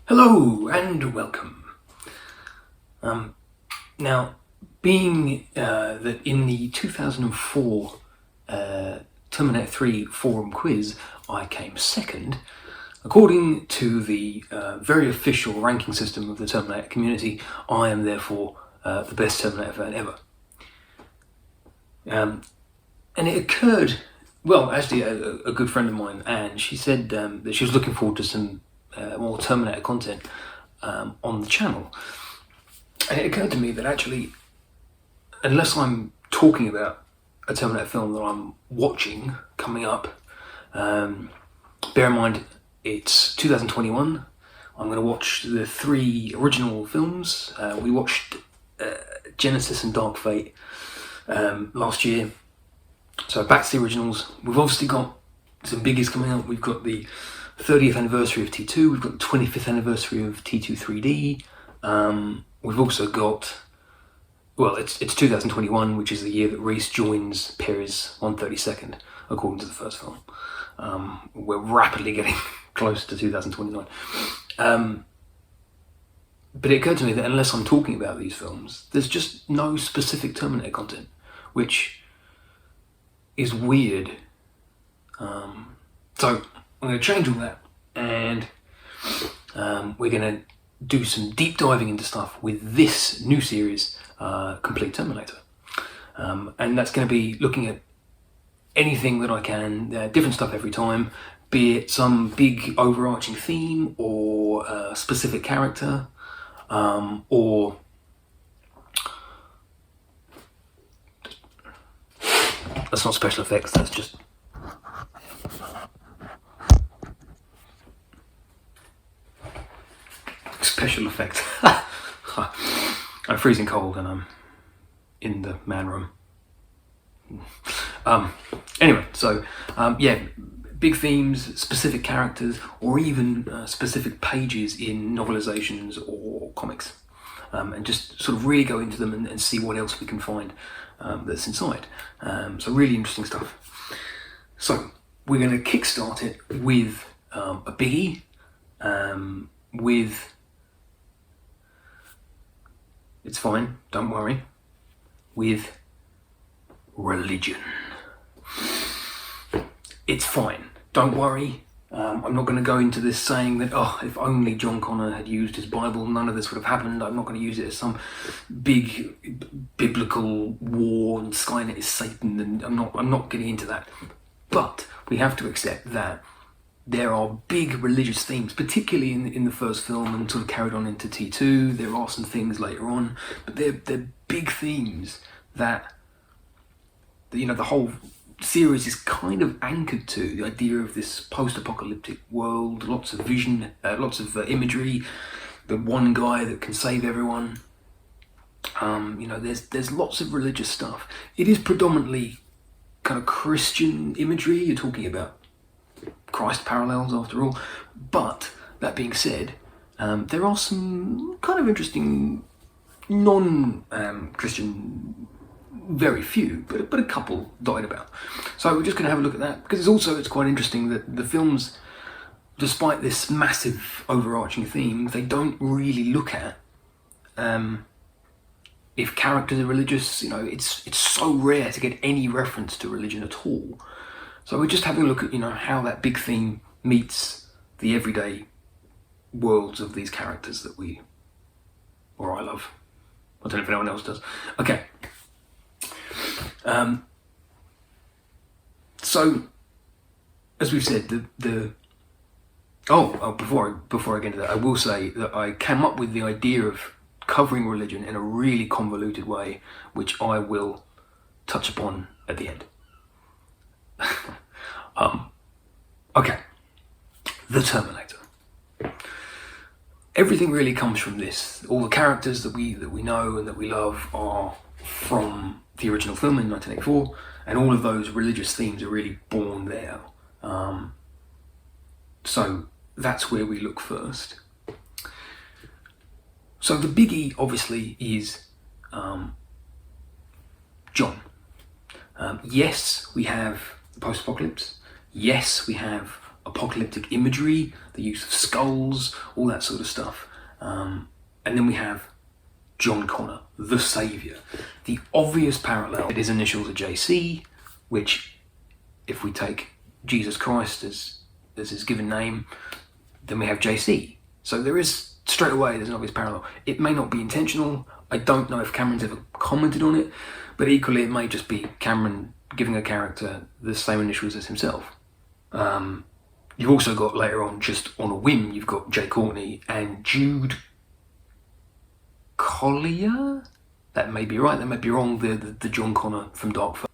Hello and welcome. Now, being that in the 2004 Terminator 3 forum quiz I came second, according to the very official ranking system of the Terminator community, I am therefore the best Terminator fan ever. And it occurred, well, actually a good friend of mine, Anne, she said that she was looking forward to some more Terminator content on the channel. And it occurred to me that actually, unless I'm talking about a Terminator film that I'm watching coming up, bear in mind it's 2021. I'm going to watch the 3 original films. We watched Genesis and Dark Fate last year. So back to the originals. We've obviously got some biggies coming up. We've got the 30th anniversary of T2, we've got the 25th anniversary of T2 3D. We've also got, well, it's 2021, which is the year that Reese joins Perry's 132nd, according to the first film. We're rapidly getting close to 2029. But it occurred to me that unless I'm talking about these films, there's just no specific Terminator content, which is weird. So I'm going to change all that, and we're going to do some deep diving into stuff with this new series, Complete Terminator. And that's going to be looking at anything that I can, different stuff every time, be it some big overarching theme or a specific character, or that's not special effects, that's just special effect. I'm freezing cold and I'm in the man room. Anyway, so yeah, big themes, specific characters, or even specific pages in novelizations or comics, and just sort of really go into them and see what else we can find that's inside. So really interesting stuff. So we're going to kickstart it with a biggie, with, it's fine, don't worry, with religion. It's fine, don't worry. I'm not going to go into this saying that, oh, if only John Connor had used his Bible, none of this would have happened. I'm not going to use it as some big biblical war and Skynet is Satan, and I'm not getting into that. But we have to accept that there are big religious themes, particularly in the first film and sort of carried on into T2. There are some things later on, but they're big themes that, you know, the whole series is kind of anchored to the idea of this post-apocalyptic world, lots of vision, lots of imagery, the one guy that can save everyone. You know, there's lots of religious stuff. It is predominantly kind of Christian imagery. You're talking about Christ parallels after all. But that being said, there are some kind of interesting non-Christian, very few, but a couple dotted about. So we're just going to have a look at that, because it's quite interesting that the films, despite this massive overarching theme, they don't really look at if characters are religious. You know, it's so rare to get any reference to religion at all. So we're just having a look at, you know, how that big theme meets the everyday worlds of these characters that I love. I don't know if anyone else does. Okay. So, as we've said, before I get into that, I will say that I came up with the idea of covering religion in a really convoluted way, which I will touch upon at the end. Okay, the Terminator. Everything really comes from this. All the characters that we know and that we love are from the original film in 1984, and all of those religious themes are really born there. So that's where we look first. So the biggie, obviously, is John. Yes, we have the post-apocalypse. Yes, we have a apocalyptic imagery, the use of skulls, all that sort of stuff. And then we have John Connor, the Saviour. The obvious parallel, his initials are JC, which, if we take Jesus Christ as his given name, then we have JC. So there is, straight away, there's an obvious parallel. It may not be intentional. I don't know if Cameron's ever commented on it, but equally it may just be Cameron giving a character the same initials as himself. You've also got, later on, just on a whim, you've got Jay Courtney and Jude Collier? That may be right, that may be wrong, the John Connor from Dark Fate.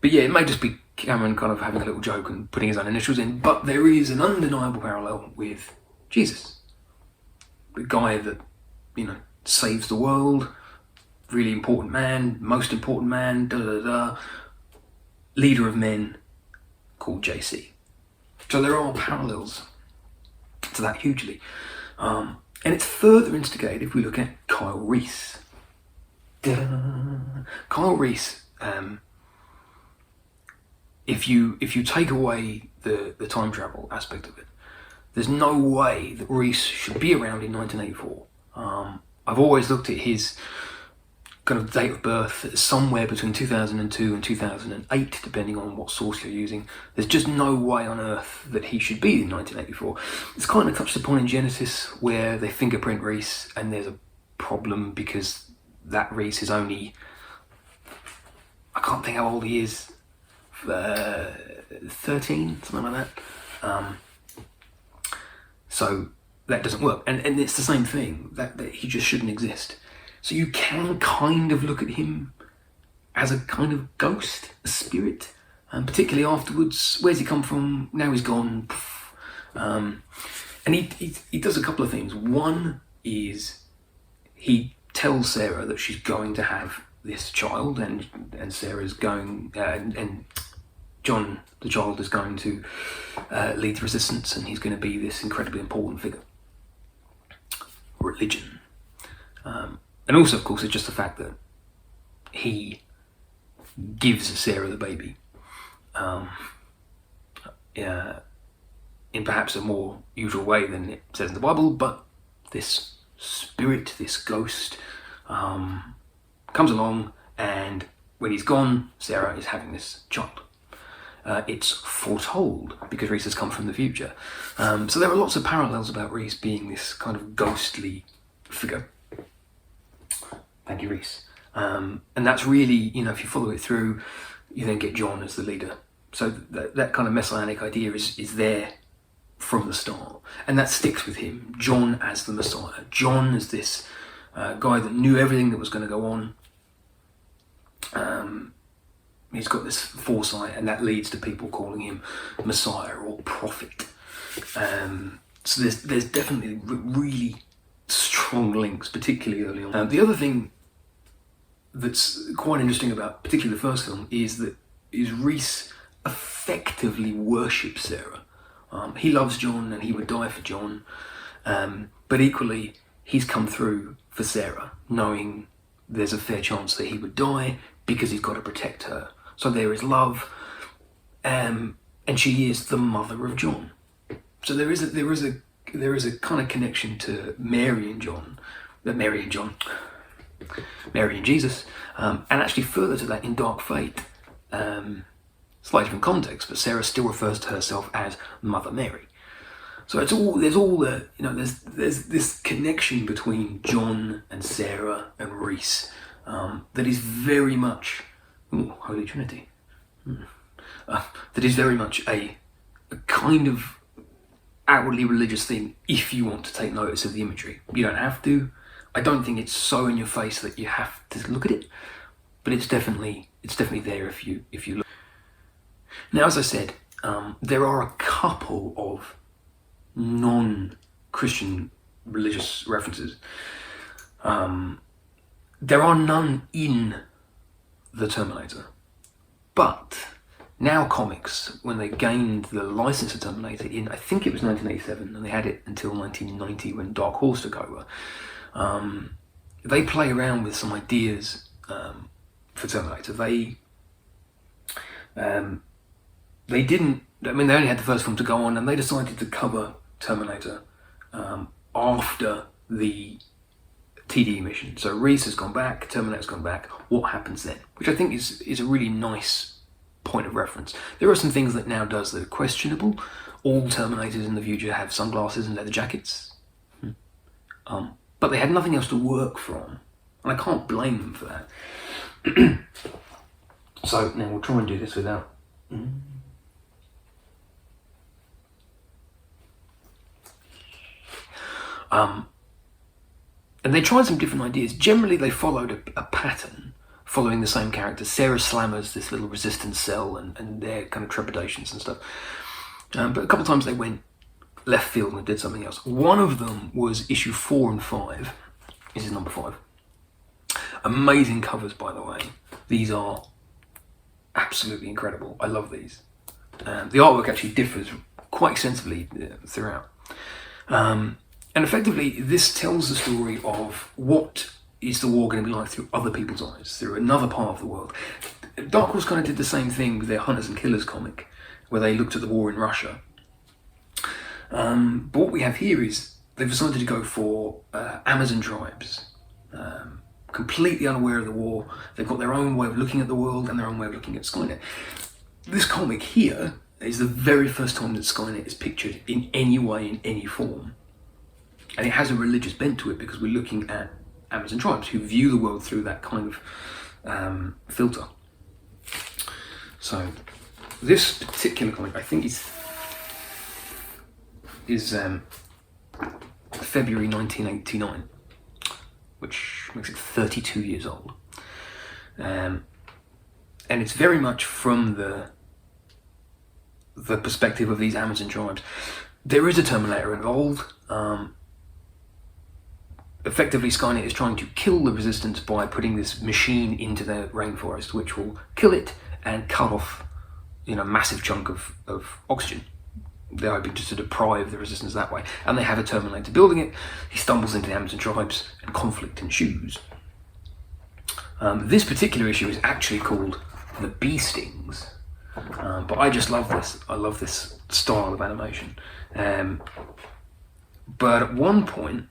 But yeah, it may just be Cameron kind of having a little joke and putting his own initials in, but there is an undeniable parallel with Jesus. The guy that, saves the world, really important man, most important man, leader of men, called JC. So there are parallels to that hugely. And it's further instigated if we look at Kyle Reese. Kyle Reese, if you take away the time travel aspect of it, there's no way that Reese should be around in 1984. I've always looked at his kind of date of birth as somewhere between 2002 and 2008, depending on what source you're using. There's just no way on earth that he should be in 1984. It's kind of touched upon in Genesis, where they fingerprint Reese, and there's a problem because that Reese is only, I can't think how old he is, 13, something like that. So that doesn't work. And it's the same thing, that he just shouldn't exist. So you can kind of look at him as a kind of ghost, a spirit, and particularly afterwards, where's he come from? Now he's gone. And he does a couple of things. One is he tells Sarah that she's going to have this child, and Sarah's going, and John, the child, is going to lead the resistance, and he's going to be this incredibly important figure. Religion. And also, of course, it's just the fact that he gives Sarah the baby in perhaps a more usual way than it says in the Bible, but this spirit, this ghost, comes along, and when he's gone, Sarah is having this child. It's foretold because Reese has come from the future. So there are lots of parallels about Reese being this kind of ghostly figure. Thank you, Reese. And that's really, if you follow it through, you then get John as the leader. So that kind of messianic idea is there from the start. And that sticks with him. John as the Messiah. John as this guy that knew everything that was going to go on. He's got this foresight, and that leads to people calling him Messiah or Prophet. So there's definitely really strong links, particularly early on. The other thing that's quite interesting about particularly the first film is Reese effectively worships Sarah. He loves John and he would die for John, but equally he's come through for Sarah, knowing there's a fair chance that he would die because he's got to protect her. So there is love, and she is the mother of John. So there is a kind of connection to Mary and Jesus, and actually further to that in Dark Fate, slightly different context, but Sarah still refers to herself as Mother Mary. So there's this connection between John and Sarah and Reese that is very much Holy Trinity. That is very much a kind of outwardly religious thing if you want to take notice of the imagery. You don't have to. I don't think it's so in your face that you have to look at it, but it's definitely there if you look. Now, as I said, there are a couple of non-Christian religious references. There are none in the Terminator, but Now Comics, when they gained the license to Terminator in, I think it was 1987, and they had it until 1990 when Dark Horse took over, they play around with some ideas for Terminator. They I mean, they only had the first film to go on, and they decided to cover Terminator after the TDE mission. So Reese has gone back, Terminator's gone back. What happens then? Which I think is a really nice point of reference. There are some things that now does that are questionable. All Terminators in the future have sunglasses and leather jackets. But they had nothing else to work from, and I can't blame them for that. So now we'll try and do this without... And they tried some different ideas. Generally, they followed a pattern, following the same characters. Sarah Slammers, this little resistance cell, and their kind of trepidations and stuff. But a couple of times they went left field and did something else. One of them was issue 4 and 5. This is number 5. Amazing covers, by the way. These are absolutely incredible. I love these. The artwork actually differs quite extensively throughout. And effectively, this tells the story of what is the war going to be like through other people's eyes, through another part of the world. Dark Horse kind of did the same thing with their Hunters and Killers comic, where they looked at the war in Russia. But what we have here is they've decided to go for Amazon tribes, completely unaware of the war. They've got their own way of looking at the world and their own way of looking at Skynet. This comic here is the very first time that Skynet is pictured in any way, in any form. And it has a religious bent to it because we're looking at Amazon tribes who view the world through that kind of filter. So this particular comic, I think, is February 1989, which makes it 32 years old. And it's very much from the perspective of these Amazon tribes. There is a Terminator involved. Effectively, Skynet is trying to kill the resistance by putting this machine into the rainforest, which will kill it and cut off, a massive chunk of oxygen. They're hoping to deprive the resistance that way. And they have a Terminator building it. He stumbles into the Amazon tribes and conflict ensues. This particular issue is actually called The Bee Stings. But I just love this. I love this style of animation. But at one point,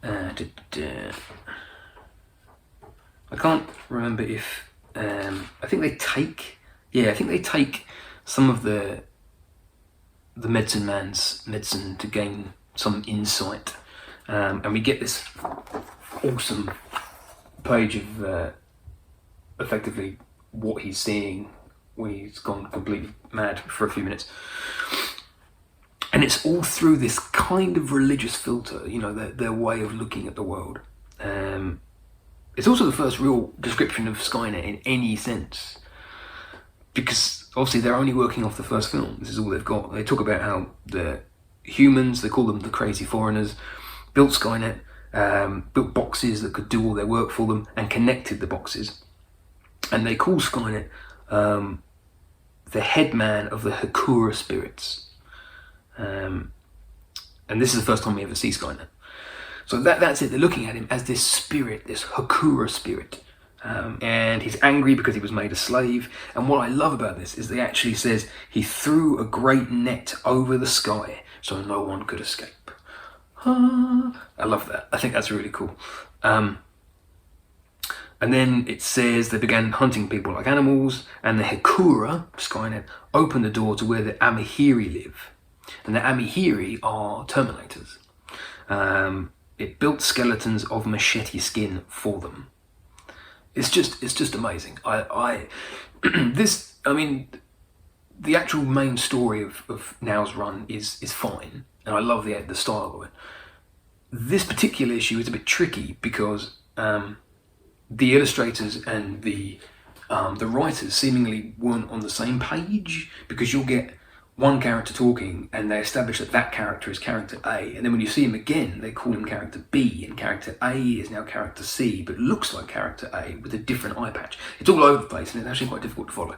I can't remember if I think they take some of the medicine man's medicine to gain some insight, and we get this awesome page of effectively what he's seeing when he's gone completely mad for a few minutes. And it's all through this kind of religious filter, their way of looking at the world. It's also the first real description of Skynet in any sense, because obviously they're only working off the first film. This is all they've got. They talk about how the humans, they call them the crazy foreigners, built Skynet, built boxes that could do all their work for them, and connected the boxes. And they call Skynet the head man of the Hakura spirits. And this is the first time we ever see Skynet. So that's it. They're looking at him as this spirit, this Hakura spirit. And he's angry because he was made a slave. And what I love about this is they actually says he threw a great net over the sky so no one could escape. I love that. I think that's really cool. And then it says they began hunting people like animals, and the Hakura, Skynet, opened the door to where the Amahiri live. And the Amahiri are Terminators. It built skeletons of machete skin for them. It's just amazing. The actual main story of Now's run is fine, and I love the style of it. This particular issue is a bit tricky because the illustrators and the writers seemingly weren't on the same page, because you'll get one character talking and they establish that character is character A, and then when you see him again they call him character B, and character A is now character C but looks like character A with a different eye patch. It's all over the place and it's actually quite difficult to follow.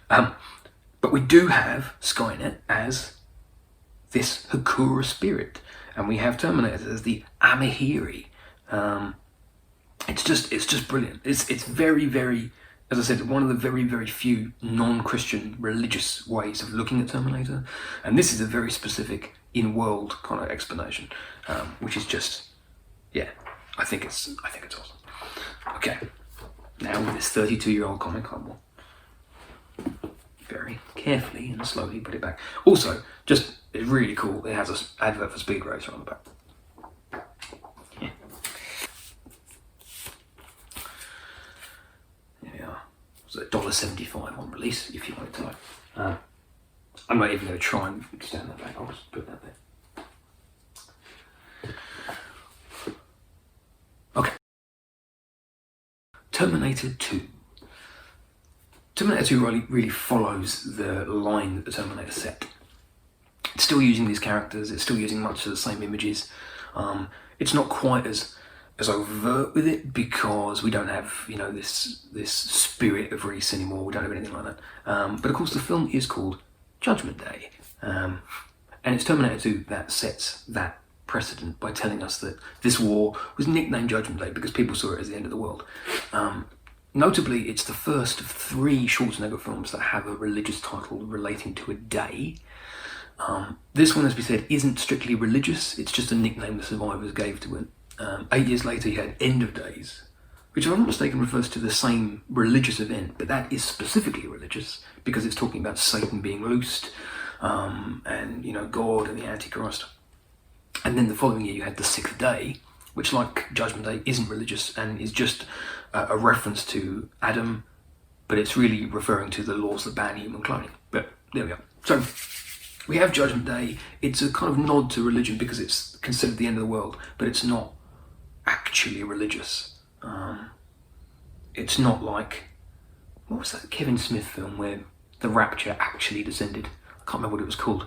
But we do have Skynet as this Hakura spirit, and we have Terminator as the Amahiri. It's just brilliant. It's very, very as I said, one of the very, very few non-Christian religious ways of looking at Terminator, and this is a very specific in-world kind of explanation, which is just, yeah, I think it's awesome. Okay, now with this 32-year-old comic, I will very carefully and slowly put it back. Also, just it's really cool. It has an advert for Speed Racer on the back. Yeah. There we are. It was $1.75 on release, if you want to type. I'm not even going to try and stand that back. I'll just put that there. Okay. Terminator 2. Terminator 2 really follows the line that the Terminator set. It's still using these characters, it's still using much of the same images. It's not quite as overt with it because we don't have, you know, this spirit of Reese anymore. We don't have anything like that. But of course the film is called Judgment Day. And it's Terminator 2 that sets that precedent by telling us that this war was nicknamed Judgment Day because people saw it as the end of the world. Notably, it's the first of 3 Schwarzenegger films that have a religious title relating to a day. This one, as we said, isn't strictly religious, it's just a nickname the survivors gave to it. 8 years later, you had End of Days, which, if I'm not mistaken, refers to the same religious event, but that is specifically religious because it's talking about Satan being loosed, and, you know, God and the Antichrist. And then the following year, you had the 6th Day, which, like Judgment Day, isn't religious and is just a reference to Adam, but it's really referring to the laws that ban human cloning. But there we are. So we have Judgment Day. It's a kind of nod to religion because it's considered the end of the world, but it's not actually religious. It's not like, what was that Kevin Smith film where the rapture actually descended? I can't remember what it was called.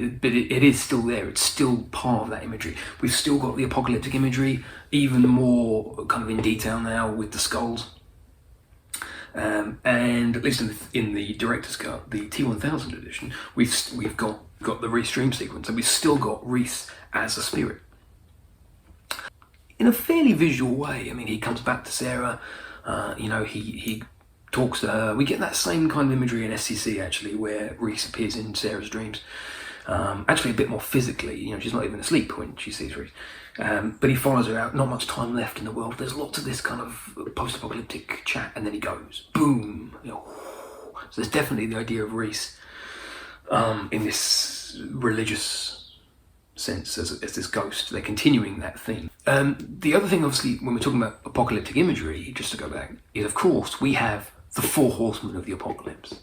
But it is still there. It's still part of that imagery. We've still got the apocalyptic imagery, even more kind of in detail now with the skulls. And at least in the director's cut, the T1000 edition, we've got the Reese dream sequence, and we've still got Reese as a spirit. In a fairly visual way. I mean, he comes back to Sarah, you know, he talks to her. We get that same kind of imagery in SCC, actually, where Reese appears in Sarah's dreams. Actually a bit more physically, you know, she's not even asleep when she sees Reese. But he follows her out, not much time left in the world. There's lots of this kind of post-apocalyptic chat, and then he goes, boom, you know. So there's definitely the idea of Reese in this religious sense as this ghost. They're continuing that theme. The other thing, obviously, when we're talking about apocalyptic imagery, just to go back, is of course we have the 4 horsemen of the apocalypse.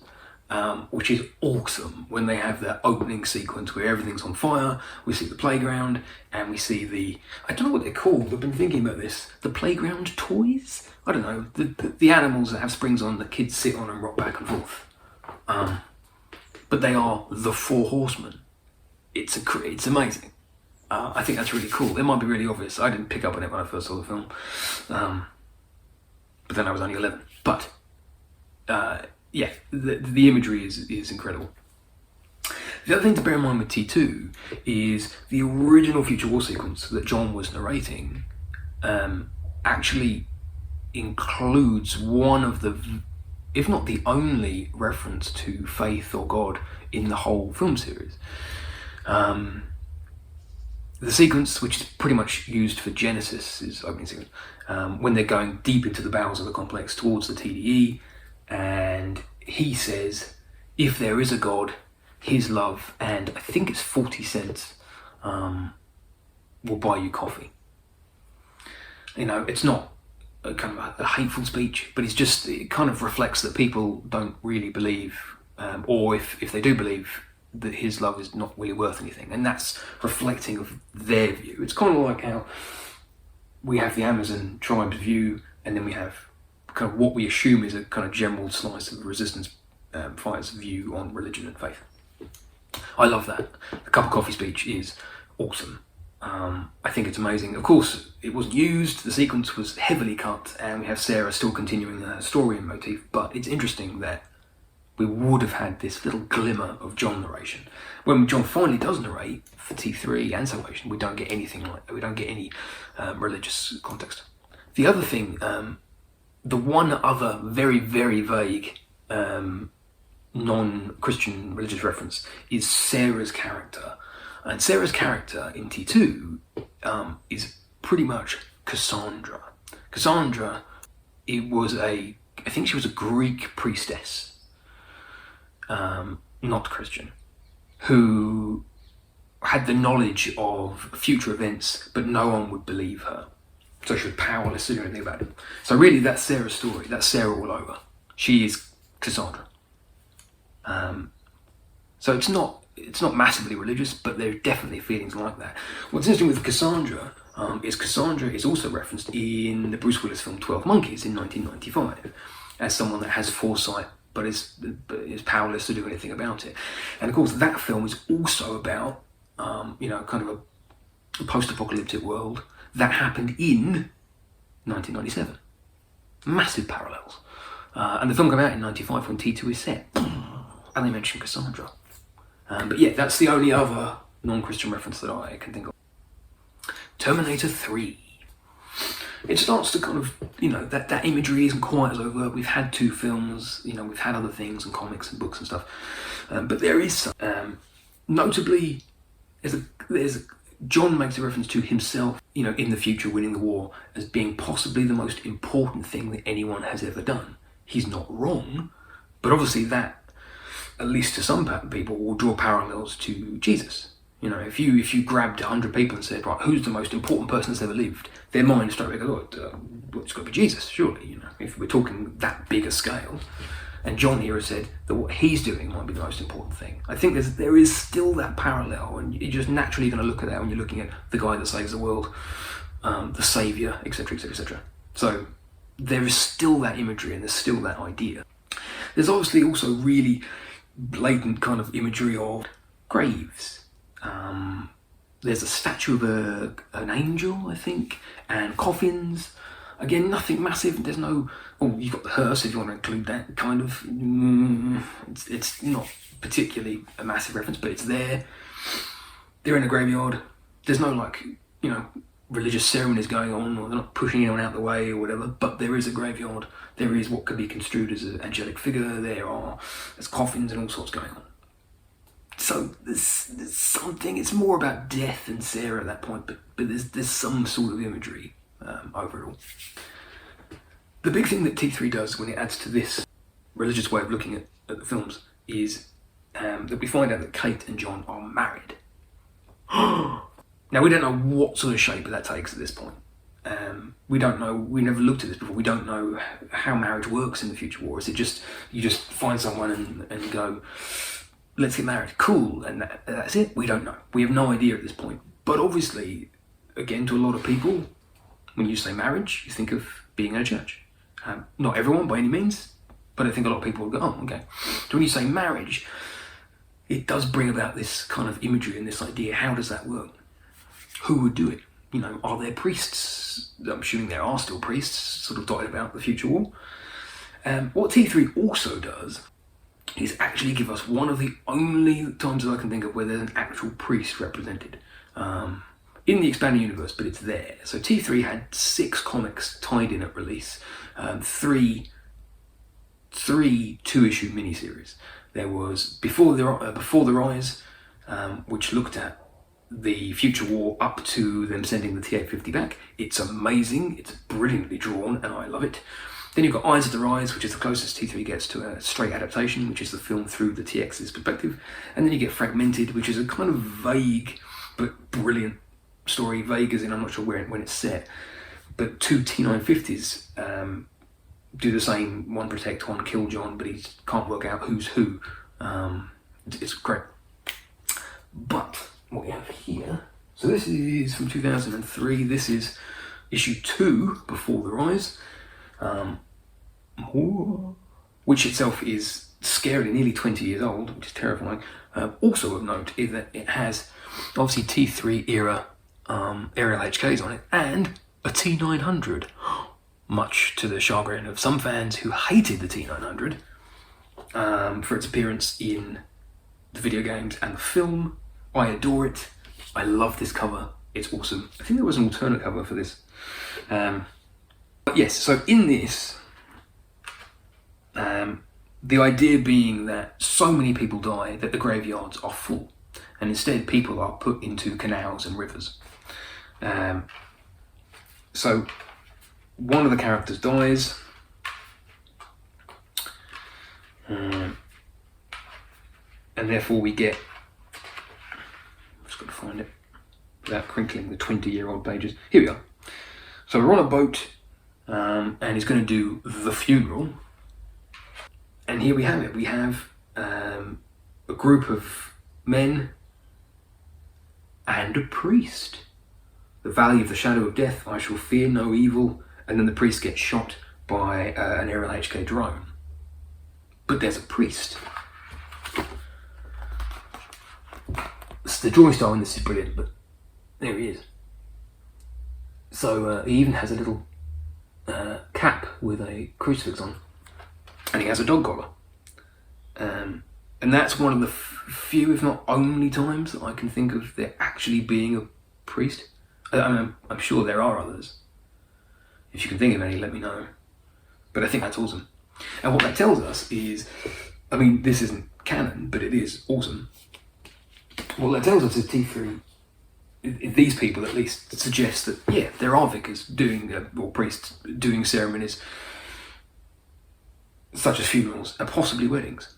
Which is awesome when they have their opening sequence where everything's on fire. We see the playground and we see I don't know what they're called, I've been thinking about this, the playground toys? I don't know, the animals that have springs on that kids sit on and rock back and forth. But they are the 4 horsemen. It's amazing. I think that's really cool. It might be really obvious. I didn't pick up on it when I first saw the film. But then I was only 11. But yeah, the imagery is incredible. The other thing to bear in mind with T2 is the original Future War sequence that John was narrating actually includes one of the, if not the only, reference to faith or God in the whole film series. The sequence, which is pretty much used for Genesis' opening sequence, when they're going deep into the bowels of the complex towards the TDE, and he says, if there is a God, his love, and I think it's 40 cents, will buy you coffee. You know, it's not a kind of a hateful speech, but it kind of reflects that people don't really believe, or if they do believe, that his love is not really worth anything, and that's reflecting of their view. It's kind of like how we have the Amazon tribe's view, and then we have kind of what we assume is a kind of general slice of resistance fighters' view on religion and faith. I love that. The cup of coffee speech is awesome. I think it's amazing. Of course, it wasn't used, the sequence was heavily cut, and we have Sarah still continuing her story and motif, but it's interesting that we would have had this little glimmer of John narration. When John finally does narrate for T3 and Salvation, we don't get anything like that. We don't get any religious context. The other thing, the one other very, very vague non-Christian religious reference is Sarah's character. And Sarah's character in T2 is pretty much Cassandra. Cassandra, I think she was a Greek priestess, not Christian, who had the knowledge of future events, but no one would believe her. So she was powerless to do anything about it. So really, that's Sarah's story. That's Sarah all over. She is Cassandra. So it's not massively religious, but there are definitely feelings like that. What's interesting with Cassandra is also referenced in the Bruce Willis film 12 Monkeys in 1995 as someone that has foresight but is powerless to do anything about it. And of course, that film is also about kind of a post-apocalyptic world that happened in 1997. Massive parallels. And the film came out in 95 when T2 is set. And they mention Cassandra. But yeah, that's the only other non-Christian reference that I can think of. Terminator 3. It starts to kind of, that imagery isn't quite as overt. We've had 2 films, we've had other things and comics and books and stuff. But there is some. Notably, John makes a reference to himself, in the future winning the war as being possibly the most important thing that anyone has ever done. He's not wrong, but obviously that, at least to some people, will draw parallels to Jesus. If you grabbed 100 people and said, right, who's the most important person that's ever lived, their mind straight away goes, it's got to be Jesus, surely. If we're talking that big a scale. And John here has said that what he's doing might be the most important thing. I think there is still that parallel, and you're just naturally going to look at that when you're looking at the guy that saves the world, the saviour, etc., etc., etc. So there is still that imagery and there's still that idea. There's obviously also really blatant kind of imagery of graves. There's a statue of an angel, I think, and coffins. Again, nothing massive. There's no... Oh, you've got the hearse, if you want to include that, kind of. It's not particularly a massive reference, but it's there. They're in a graveyard. There's no, religious ceremonies going on, or they're not pushing anyone out the way or whatever, but there is a graveyard. There is what could be construed as an angelic figure. There's coffins and all sorts going on. So there's something, it's more about death and Sarah at that point, but there's some sort of imagery over it all. The big thing that T3 does when it adds to this religious way of looking at the films is that we find out that Kate and John are married. Now, we don't know what sort of shape that takes at this point. We don't know, we never looked at this before, we don't know how marriage works in the future war. Is it just, you just find someone and go, let's get married, cool, and that's it? We don't know. We have no idea at this point. But obviously, again, to a lot of people, when you say marriage, you think of being in a church. Not everyone by any means, but I think a lot of people will go, oh, okay. So when you say marriage, it does bring about this kind of imagery and this idea, how does that work? Who would do it? Are there priests? I'm assuming there are still priests sort of dotted about the future war. What T3 also does is actually give us one of the only times that I can think of where there's an actual priest represented. In the expanded universe, but it's there. So T3 had 6 comics tied in at release, 3 2-issue miniseries. There was Before the Rise, which looked at the future war up to them sending the T-850 back. It's amazing, it's brilliantly drawn, and I love it. Then you've got Eyes of the Rise, which is the closest T3 gets to a straight adaptation, which is the film through the TX's perspective. And then you get Fragmented, which is a kind of vague but brilliant story. Vague as in I'm not sure when it's set. But 2 T950s do the same, one protect, one kill John, but he can't work out who's who. It's great. But what we have here, so this is from 2003, this is issue 2, Before the Rise, which itself is scarily nearly 20 years old, which is terrifying. Also of note is that it has obviously T3 era aerial HKs on it, and a T900, much to the chagrin of some fans who hated the T900 for its appearance in the video games and the film. I adore it. I love this cover. It's awesome. I think there was an alternate cover for this. But yes, so in this, the idea being that so many people die that the graveyards are full, and instead people are put into canals and rivers. So one of the characters dies, and therefore we get, I've just got to find it without crinkling the 20-year-old pages. Here we are. So we're on a boat, and he's going to do the funeral. And here we have it. We have a group of men and a priest. The valley of the shadow of death, I shall fear no evil. And then the priest gets shot by an aerial HK drone. But there's a priest. The drawing style in this is brilliant, but there he is. So he even has a little cap with a crucifix on, and he has a dog collar. And that's one of the few, if not only, times that I can think of there actually being a priest. I'm sure there are others. If you can think of any, let me know. But I think that's awesome. And what that tells us is, I mean, this isn't canon, but it is awesome. What that tells us is T3, these people at least, suggest that, yeah, there are vicars doing, or priests doing ceremonies such as funerals and possibly weddings.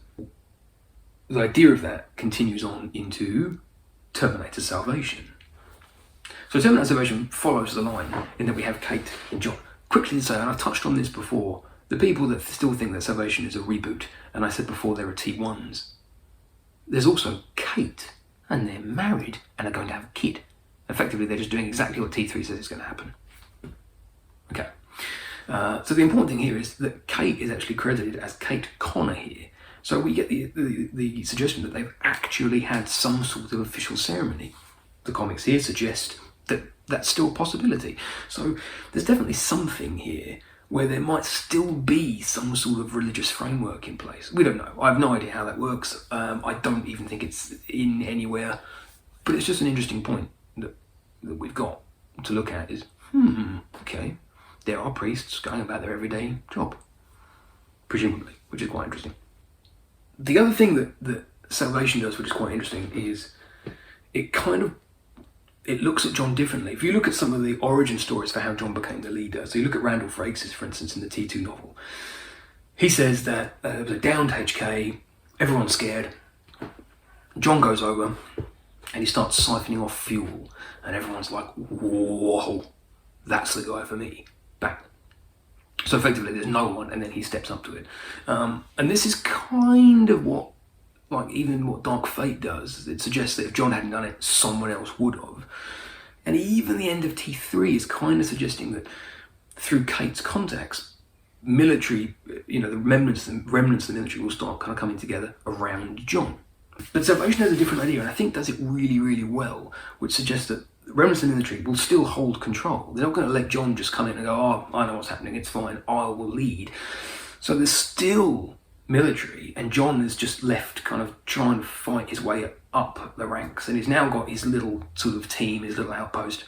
The idea of that continues on into Terminator Salvation. So Terminator Salvation follows the line in that we have Kate and John. Quickly to say, and I've touched on this before, the people that still think that Salvation is a reboot, and I said before there are T1s, there's also Kate, and they're married and are going to have a kid. Effectively, they're just doing exactly what T3 says is going to happen. Okay. So the important thing here is that Kate is actually credited as Kate Connor here. So we get the suggestion that they've actually had some sort of official ceremony. The comics here suggest that that's still a possibility. So there's definitely something here where there might still be some sort of religious framework in place. We don't know. I have no idea how that works. I don't even think it's in anywhere. But it's just an interesting point that we've got to look at is, okay, there are priests going about their everyday job, presumably, which is quite interesting. The other thing that Salvation does, which is quite interesting, is it looks at John differently. If you look at some of the origin stories for how John became the leader, so you look at Randall Frakes, for instance, in the T2 novel, he says that it was a downed HK, everyone's scared, John goes over and he starts siphoning off fuel, and everyone's like, whoa, that's the guy for me. Bang. So effectively there's no one, and then he steps up to it. And this is kind of what, like, even what Dark Fate does. It suggests that if John hadn't done it, someone else would have. And even the end of T3 is kind of suggesting that through Kate's contacts, military, the remnants of the military will start kind of coming together around John. But Salvation has a different idea, and I think does it really, really well, which suggests that remnants of the military will still hold control. They're not going to let John just come in and go, oh, I know what's happening, it's fine, I will lead. So there's still military, and John is just left kind of trying to fight his way up the ranks, and he's now got his little sort of team, his little outpost.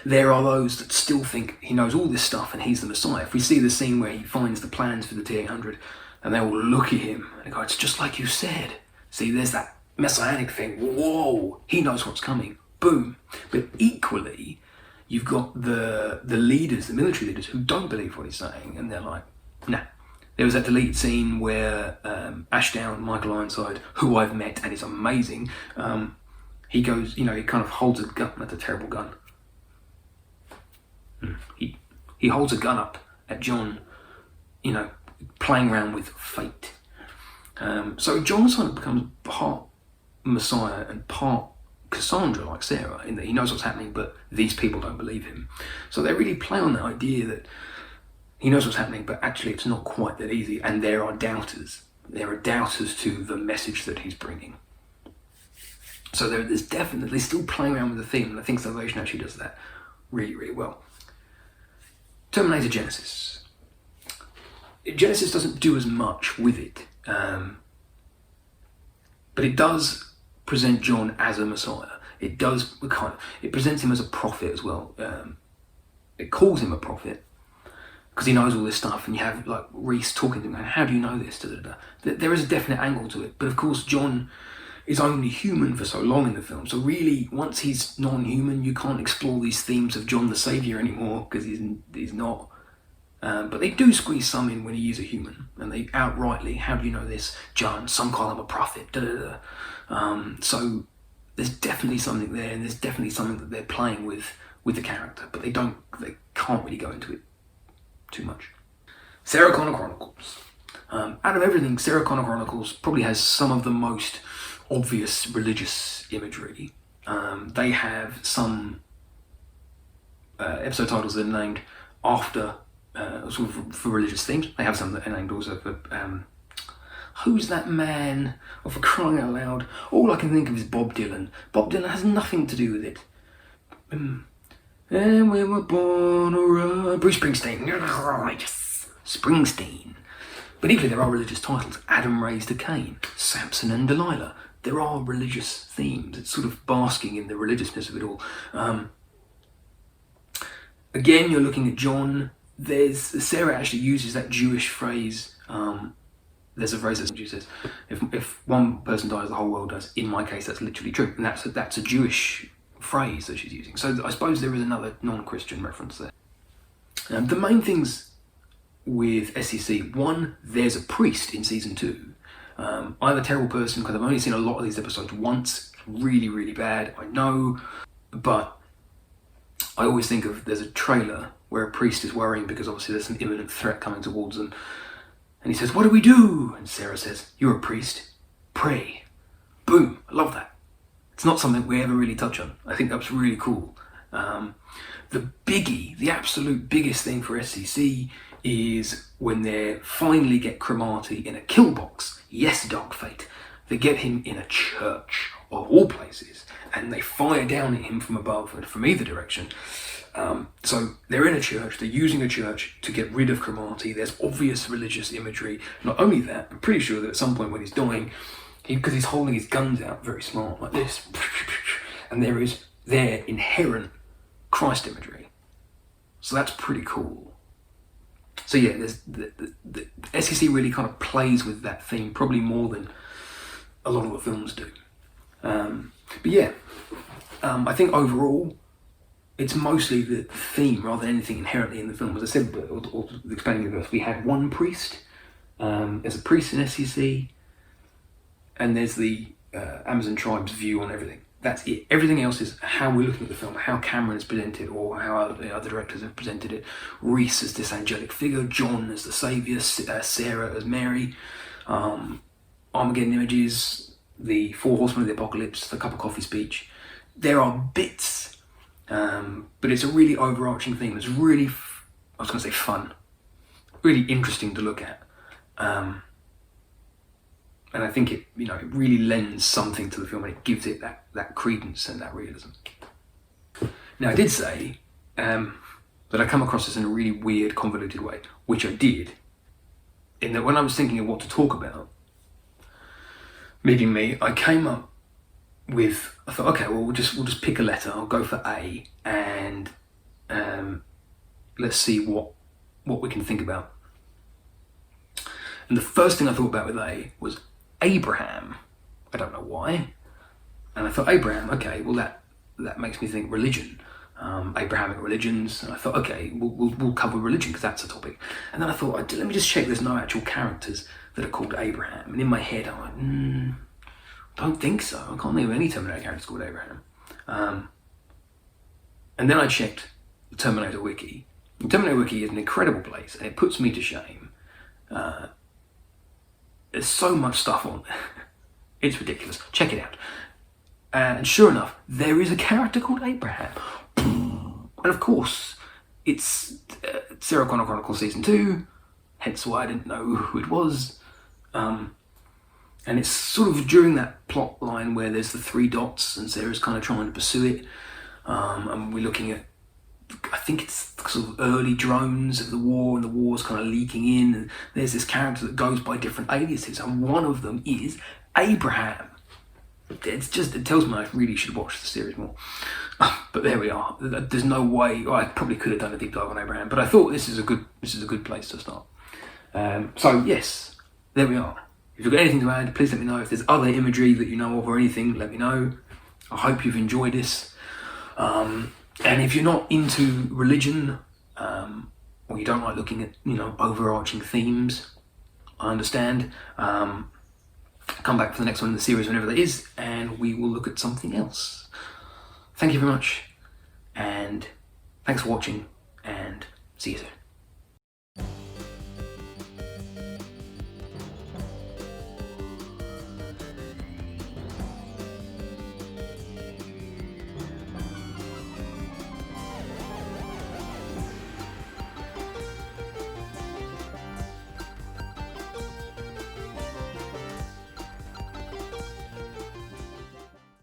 There are those that still think he knows all this stuff and he's the Messiah. If we see the scene where he finds the plans for the T-800, and they all look at him and go, it's just like you said. See, there's that messianic thing. Whoa, he knows what's coming. Boom. But equally, you've got the leaders, the military leaders, who don't believe what he's saying, and they're like, nah. There was that deleted scene where Ashdown, Michael Ironside, who I've met and is amazing, he goes, he kind of holds a gun. That's a terrible gun. He holds a gun up at John, playing around with fate. So John sort of becomes part Messiah and part Cassandra, like Sarah, in that he knows what's happening, but these people don't believe him. So they really play on the idea that he knows what's happening, but actually it's not quite that easy, and there are doubters. There are doubters to the message that he's bringing. So there's definitely still playing around with the theme, and I think Salvation actually does that really, really well. Terminator Genesis. Genesis doesn't do as much with it, but it does present John as a Messiah. It presents him as a prophet as well. It calls him a prophet, because he knows all this stuff, and you have like Reese talking to him, going, how do you know this? Da, da, da. There is a definite angle to it, but of course John is only human for so long in the film, so really once he's non-human you can't explore these themes of John the Saviour anymore, because he's not. But they do squeeze some in when he is a human, and they outrightly, how do you know this, John? Some call him a prophet. Da, da, da. So there's definitely something there, and there's definitely something that they're playing with the character, but they can't really go into it too much. Sarah Connor Chronicles. Out of everything, Sarah Connor Chronicles probably has some of the most obvious religious imagery. They have some episode titles that are named after sort of for religious themes. They have some that are named also for who's that man? Oh, for crying out loud! All I can think of is Bob Dylan. Bob Dylan has nothing to do with it. And we were born around Bruce Springsteen. Yes, Springsteen. But equally, there are religious titles. Adam raised a Cain, Samson and Delilah. There are religious themes. It's sort of basking in the religiousness of it all. Again, you're looking at John. Sarah actually uses that Jewish phrase. There's a phrase that she says, if one person dies, the whole world does. In my case, that's literally true. And that's a Jewish phrase that she's using. So I suppose there is another non-Christian reference there. The main things with SEC, one, there's a priest in season 2. I'm a terrible person because I've only seen a lot of these episodes once. Really, really bad, I know. But I always think of, there's a trailer where a priest is worrying because obviously there's an imminent threat coming towards them. And he says, what do we do? And Sarah says, you're a priest. Pray. Boom. I love that. It's not something we ever really touch on. I think that's really cool. The biggie, the absolute biggest thing for SEC is when they finally get Cromartie in a kill box. Yes, Dark Fate. They get him in a church, of all places, and they fire down at him from above and from either direction. So they're in a church, they're using a church to get rid of Cromartie. There's obvious religious imagery. Not only that, I'm pretty sure that at some point when he's dying, because he's holding his guns out very smart like this, and there is their inherent Christ imagery. So that's pretty cool. So yeah, there's the SEC really kind of plays with that theme, probably more than a lot of the films do. But yeah, I think overall, it's mostly the theme rather than anything inherently in the film. As I said, or explaining the verse, we had one priest. There's a priest in SEC, and there's the Amazon tribe's view on everything. That's it. Everything else is how we're looking at the film, how Cameron has presented, or how other directors have presented it. Reese as this angelic figure, John as the saviour, Sarah as Mary, Armageddon images, the 4 Horsemen of the Apocalypse, the cup of coffee speech. There are bits, but it's a really overarching theme. It's really, I was going to say fun, really interesting to look at. And I think it really lends something to the film, and it gives it that credence and that realism. Now, I did say that I come across this in a really weird, convoluted way, which I did, in that when I was thinking of what to talk about, me, I came up with, I thought, okay, well, we'll just pick a letter. I'll go for A, and let's see what we can think about. And the first thing I thought about with A was Abraham. I don't know why. And I thought, Abraham, okay, well that makes me think religion, Abrahamic religions. And I thought, okay, we'll cover religion because that's a topic. And then I thought, let me just check there's no actual characters that are called Abraham. And in my head, I'm like, don't think so. I can't think of any Terminator characters called Abraham. And then I checked the Terminator Wiki. The Terminator Wiki is an incredible place, and it puts me to shame. There's so much stuff on there. It's ridiculous. Check it out. And sure enough, there is a character called Abraham. And of course, it's Sarah Connor Chronicles season 2, hence why I didn't know who it was. And it's sort of during that plot line where there's the 3 dots and Sarah's kind of trying to pursue it. And we're looking at, I think it's sort of early drones of the war, and the war's kind of leaking in, and there's this character that goes by different aliases, and one of them is Abraham. it tells me I really should watch the series more. But there we are. There's no way. I probably could have done a deep dive on Abraham, but I thought this is a good place to start. So yes, there we are. If you've got anything to add, please let me know. If there's other imagery that you know of or anything, let me know. I hope you've enjoyed this. And if you're not into religion, or you don't like looking at, overarching themes, I understand. Come back for the next one in the series whenever that is, and we will look at something else. Thank you very much, and thanks for watching, and see you soon.